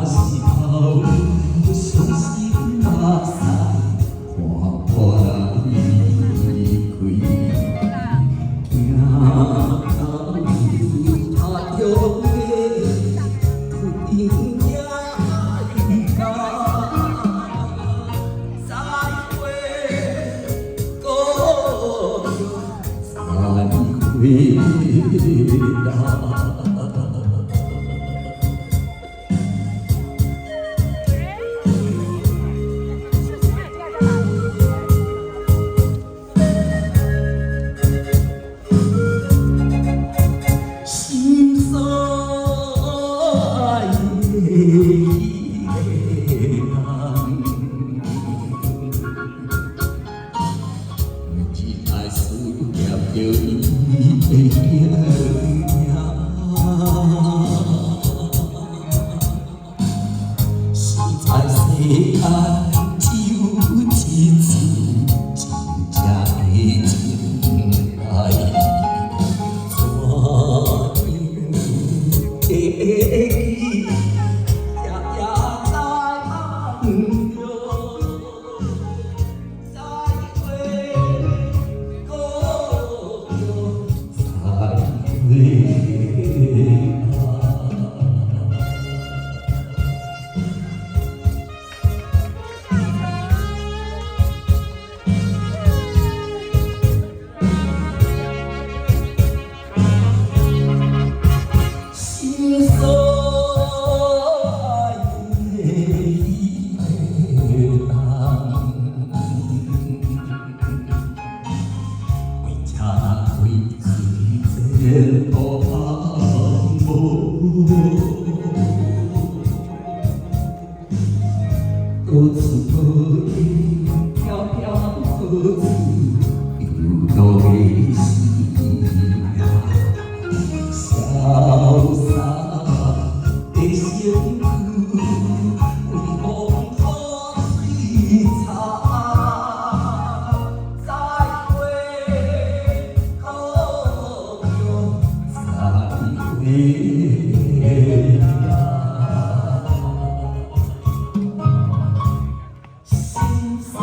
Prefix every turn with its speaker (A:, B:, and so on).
A: 时候，伤心目屎，看破离开，行他用的天涯再会，故乡再回啦。心酸的人，只爱思念着伊的形实在世间只有一次真正的情爱。记，夜夜在梦中，再会，故乡再会啦。心酸的人，为这开始前途荒芜，各自无影飘飘各自流落的心呀。潇洒的身躯，为风风吹擦。再会，故乡再会呀。心酸。